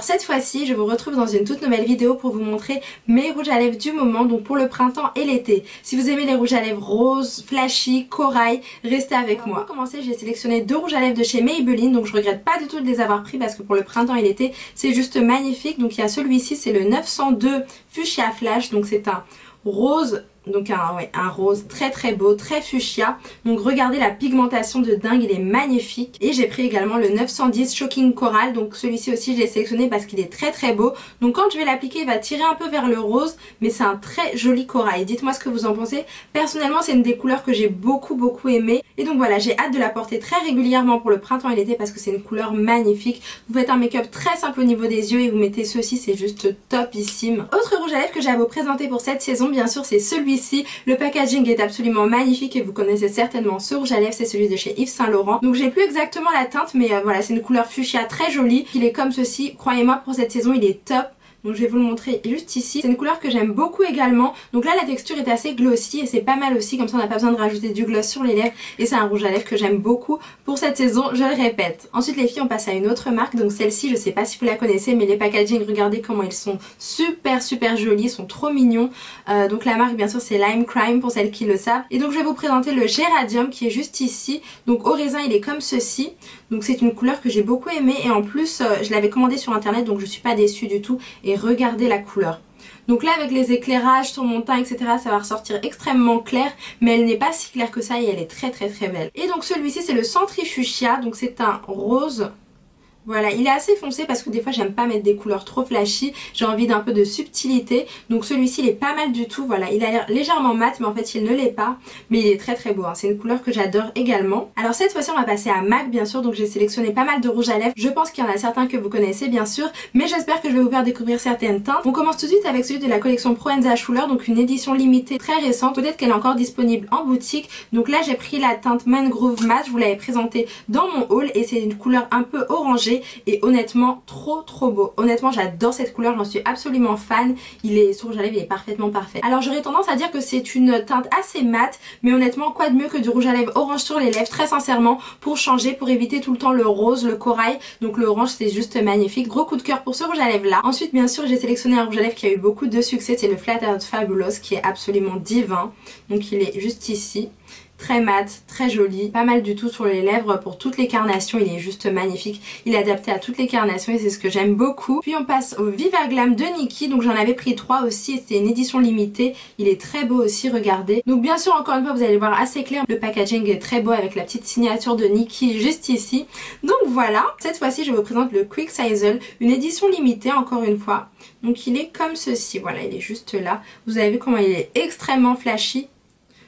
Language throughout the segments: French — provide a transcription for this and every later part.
cette fois-ci je vous retrouve dans une toute nouvelle vidéo pour vous montrer mes rouges à lèvres du moment, donc pour le printemps et l'été. Si vous aimez les rouges à lèvres roses, flashy, corail, restez avec moi. Pour commencer, j'ai sélectionné deux rouges à lèvres de chez Maybelline, donc je regrette pas du tout de les avoir pris parce que pour le printemps et l'été c'est juste magnifique. Donc il y a celui-ci, c'est le 902 Fuchsia Flash, donc c'est un rose. Donc un rose très très beau, très fuchsia. Donc regardez la pigmentation de dingue, il est magnifique. Et j'ai pris également le 910 Shocking Coral. Donc celui-ci aussi je l'ai sélectionné parce qu'il est très très beau. Donc quand je vais l'appliquer il va tirer un peu vers le rose, mais c'est un très joli corail. Dites-moi ce que vous en pensez. Personnellement c'est une des couleurs que j'ai beaucoup aimé. Et donc voilà, j'ai hâte de la porter très régulièrement pour le printemps et l'été parce que c'est une couleur magnifique. Vous faites un make-up très simple au niveau des yeux et vous mettez ceci, c'est juste topissime. Autre rouge à lèvres que j'ai à vous présenter pour cette saison, bien sûr c'est celui-ci. Le packaging est absolument magnifique et vous connaissez certainement ce rouge à lèvres, c'est celui de chez Yves Saint Laurent. Donc j'ai plus exactement la teinte mais voilà, c'est une couleur fuchsia très jolie. Il est comme ceci, croyez-moi pour cette saison il est top. Donc je vais vous le montrer juste ici. C'est une couleur que j'aime beaucoup également. Donc là la texture est assez glossy et c'est pas mal aussi. Comme ça on n'a pas besoin de rajouter du gloss sur les lèvres. Et c'est un rouge à lèvres que j'aime beaucoup pour cette saison, je le répète. Ensuite les filles, on passe à une autre marque. Donc celle-ci, je sais pas si vous la connaissez, mais les packaging, regardez comment ils sont super jolis. Ils sont trop mignons. Donc la marque bien sûr c'est Lime Crime pour celles qui le savent. Et donc je vais vous présenter le Géradium qui est juste ici. Donc au raisin il est comme ceci. Donc c'est une couleur que j'ai beaucoup aimée. Et en plus je l'avais commandé sur internet donc je suis pas déçue du tout. Et regardez la couleur. Donc là avec les éclairages sur mon teint etc ça va ressortir extrêmement clair, mais elle n'est pas si claire que ça et elle est très belle. Et donc celui-ci c'est le Centrifuchsia, donc c'est un rose. Voilà, il est assez foncé parce que des fois j'aime pas mettre des couleurs trop flashy, j'ai envie d'un peu de subtilité. Donc celui-ci il est pas mal du tout, voilà, il a l'air légèrement mat mais en fait il ne l'est pas. Mais il est très beau, hein. C'est une couleur que j'adore également. Alors cette fois-ci on va passer à MAC bien sûr, donc j'ai sélectionné pas mal de rouges à lèvres. Je pense qu'il y en a certains que vous connaissez bien sûr, mais j'espère que je vais vous faire découvrir certaines teintes. On commence tout de suite avec celui de la collection Proenza Schuller, donc une édition limitée très récente. Peut-être qu'elle est encore disponible en boutique. Donc là j'ai pris la teinte Mangrove Matte, je vous l'avais présentée dans mon haul et c'est une couleur un peu orangée. Et honnêtement trop beau. Honnêtement j'adore cette couleur, j'en suis absolument fan. Ce rouge à lèvres il est parfaitement parfait. Alors j'aurais tendance à dire que c'est une teinte assez mate, mais honnêtement quoi de mieux que du rouge à lèvres orange sur les lèvres, très sincèrement, pour changer, pour éviter tout le temps le rose, le corail. Donc le orange c'est juste magnifique. Gros coup de cœur pour ce rouge à lèvres là. Ensuite bien sûr j'ai sélectionné un rouge à lèvres qui a eu beaucoup de succès, c'est le Flat Out Fabulous qui est absolument divin. Donc il est juste ici. Très mat, très joli, pas mal du tout sur les lèvres pour toutes les carnations, il est juste magnifique. Il est adapté à toutes les carnations et c'est ce que j'aime beaucoup. Puis on passe au Viva Glam de Nikkie, donc j'en avais pris 3 aussi et c'était une édition limitée. Il est très beau aussi, regardez. Donc bien sûr encore une fois vous allez le voir assez clair, le packaging est très beau avec la petite signature de Nikkie juste ici. Donc voilà, cette fois-ci je vous présente le Quick Sizzle, une édition limitée encore une fois. Donc il est comme ceci, voilà il est juste là. Vous avez vu comment il est extrêmement flashy.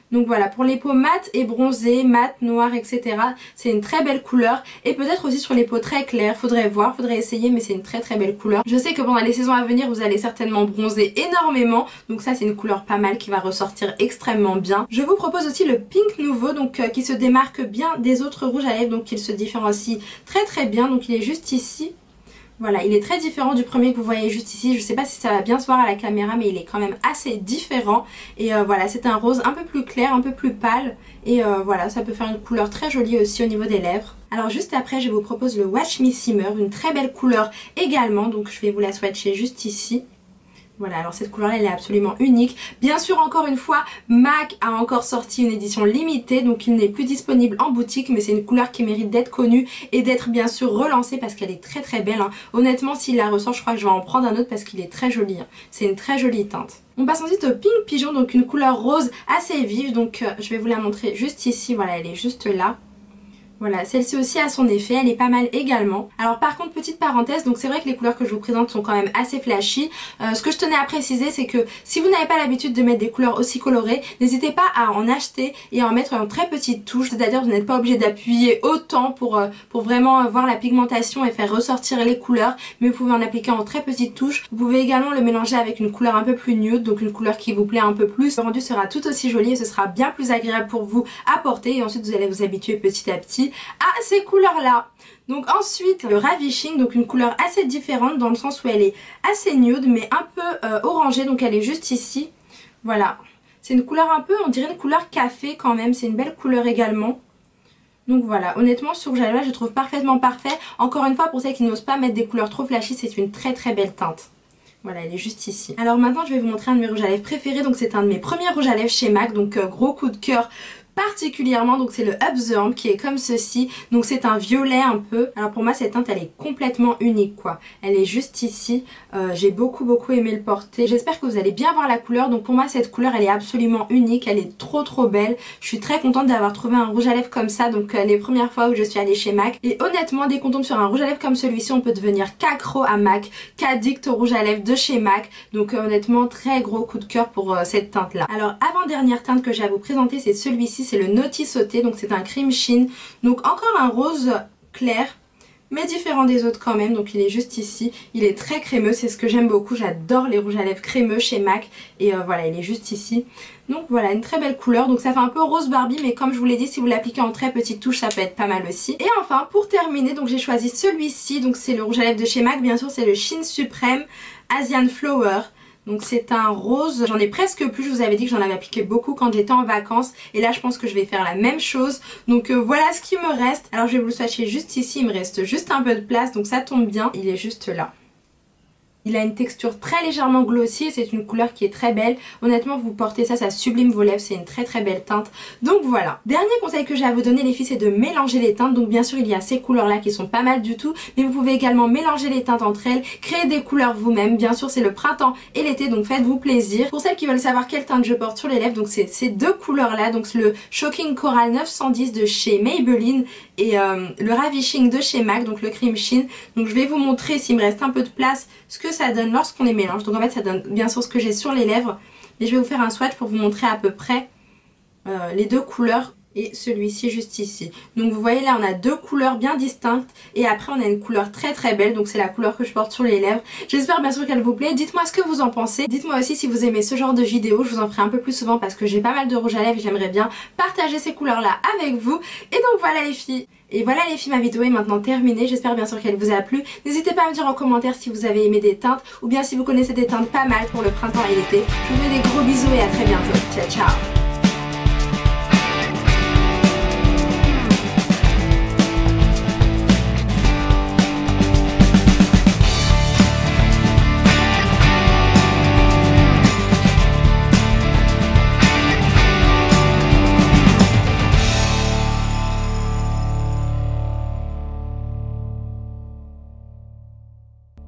Donc voilà, pour les peaux mates et bronzées, mates, noires, etc. C'est une très belle couleur. Et peut-être aussi sur les peaux très claires, faudrait voir, faudrait essayer, mais c'est une très belle couleur. Je sais que pendant les saisons à venir, vous allez certainement bronzer énormément. Donc ça, c'est une couleur pas mal qui va ressortir extrêmement bien. Je vous propose aussi le Pink Nouveau, donc qui se démarque bien des autres rouges à lèvres. Donc il se différencie très bien. Donc il est juste ici. Voilà, il est très différent du premier que vous voyez juste ici. Je sais pas si ça va bien se voir à la caméra, mais il est quand même assez différent. Et voilà, c'est un rose un peu plus clair, un peu plus pâle. Et voilà, ça peut faire une couleur très jolie aussi au niveau des lèvres. Alors juste après, je vous propose le Watch Me Simmer, une très belle couleur également. Donc je vais vous la swatcher juste ici. Voilà, alors cette couleur là elle est absolument unique. Bien sûr encore une fois MAC a encore sorti une édition limitée, donc il n'est plus disponible en boutique, mais c'est une couleur qui mérite d'être connue et d'être bien sûr relancée parce qu'elle est très belle hein. Honnêtement s'il la ressort je crois que je vais en prendre un autre parce qu'il est très joli hein. C'est une très jolie teinte. On passe ensuite au Pink Pigeon, donc une couleur rose assez vive, donc je vais vous la montrer juste ici, voilà elle est juste là. Voilà, celle-ci aussi a son effet, elle est pas mal également. Alors par contre, petite parenthèse, donc c'est vrai que les couleurs que je vous présente sont quand même assez flashy. Ce que je tenais à préciser, c'est que si vous n'avez pas l'habitude de mettre des couleurs aussi colorées, n'hésitez pas à en acheter et à en mettre en très petites touches. C'est-à-dire vous n'êtes pas obligé d'appuyer autant pour vraiment voir la pigmentation et faire ressortir les couleurs, mais vous pouvez en appliquer en très petites touches. Vous pouvez également le mélanger avec une couleur un peu plus nude, donc une couleur qui vous plaît un peu plus. Le rendu sera tout aussi joli et ce sera bien plus agréable pour vous à porter et ensuite vous allez vous habituer petit à petit à ces couleurs là. Donc ensuite le Ravishing, donc une couleur assez différente dans le sens où elle est assez nude mais un peu orangée, donc elle est juste ici. Voilà, c'est une couleur un peu, on dirait une couleur café quand même, c'est une belle couleur également. Donc voilà, honnêtement ce rouge à lèvres là je trouve parfaitement parfait. Encore une fois, pour celles qui n'osent pas mettre des couleurs trop flashy, c'est une très très belle teinte. Voilà, elle est juste ici. Alors maintenant je vais vous montrer un de mes rouges à lèvres préférés. Donc c'est un de mes premiers rouges à lèvres chez MAC. Donc gros coup de cœur particulièrement, donc c'est le Up the Arm qui est comme ceci, donc c'est un violet un peu. Alors pour moi cette teinte elle est complètement unique quoi, elle est juste ici, j'ai beaucoup aimé le porter. J'espère que vous allez bien voir la couleur, donc pour moi cette couleur elle est absolument unique, elle est trop belle. Je suis très contente d'avoir trouvé un rouge à lèvres comme ça, donc les premières fois où je suis allée chez MAC, et honnêtement dès qu'on tombe sur un rouge à lèvres comme celui-ci on peut devenir qu'accro à MAC, qu'addict au rouge à lèvres de chez MAC, donc honnêtement très gros coup de cœur pour cette teinte là. Alors avant-dernière teinte que j'ai à vous présenter c'est celui-ci, c'est le Naughty Sauté, donc c'est un cream sheen, donc encore un rose clair mais différent des autres quand même, donc il est juste ici, il est très crémeux, c'est ce que j'aime beaucoup, j'adore les rouges à lèvres crémeux chez MAC et voilà il est juste ici. Donc voilà, une très belle couleur, donc ça fait un peu rose Barbie mais comme je vous l'ai dit, si vous l'appliquez en très petite touche ça peut être pas mal aussi. Et enfin pour terminer, donc j'ai choisi celui-ci, donc c'est le rouge à lèvres de chez MAC, bien sûr c'est le Sheen Supreme Asian Flower. Donc c'est un rose, j'en ai presque plus, je vous avais dit que j'en avais appliqué beaucoup quand j'étais en vacances et là je pense que je vais faire la même chose. Donc voilà ce qui me reste. Alors je vais vous le swatcher juste ici, il me reste juste un peu de place donc ça tombe bien, il est juste là. Il a une texture très légèrement glossy, c'est une couleur qui est très belle. Honnêtement, vous portez ça, ça sublime vos lèvres, c'est une très belle teinte. Donc voilà. Dernier conseil que j'ai à vous donner les filles, c'est de mélanger les teintes. Donc bien sûr, il y a ces couleurs-là qui sont pas mal du tout, mais vous pouvez également mélanger les teintes entre elles, créer des couleurs vous-même. Bien sûr, c'est le printemps et l'été, donc faites-vous plaisir. Pour celles qui veulent savoir quelle teinte je porte sur les lèvres, donc c'est ces deux couleurs-là. Donc le Shocking Coral 910 de chez Maybelline et le Ravishing de chez MAC, donc le Cream Sheen. Donc je vais vous montrer, s'il me reste un peu de place, ce que ça donne lorsqu'on les mélange. Donc en fait ça donne bien sûr ce que j'ai sur les lèvres, mais je vais vous faire un swatch pour vous montrer à peu près les deux couleurs et celui-ci juste ici. Donc vous voyez là on a deux couleurs bien distinctes et après on a une couleur très belle, donc c'est la couleur que je porte sur les lèvres. J'espère bien sûr qu'elle vous plaît, dites-moi ce que vous en pensez, dites-moi aussi si vous aimez ce genre de vidéo, je vous en ferai un peu plus souvent parce que j'ai pas mal de rouge à lèvres et j'aimerais bien partager ces couleurs là avec vous. Et donc voilà les filles. Et voilà les filles, ma vidéo est maintenant terminée, j'espère bien sûr qu'elle vous a plu. N'hésitez pas à me dire en commentaire si vous avez aimé des teintes ou bien si vous connaissez des teintes pas mal pour le printemps et l'été. Je vous fais des gros bisous et à très bientôt. Ciao ciao.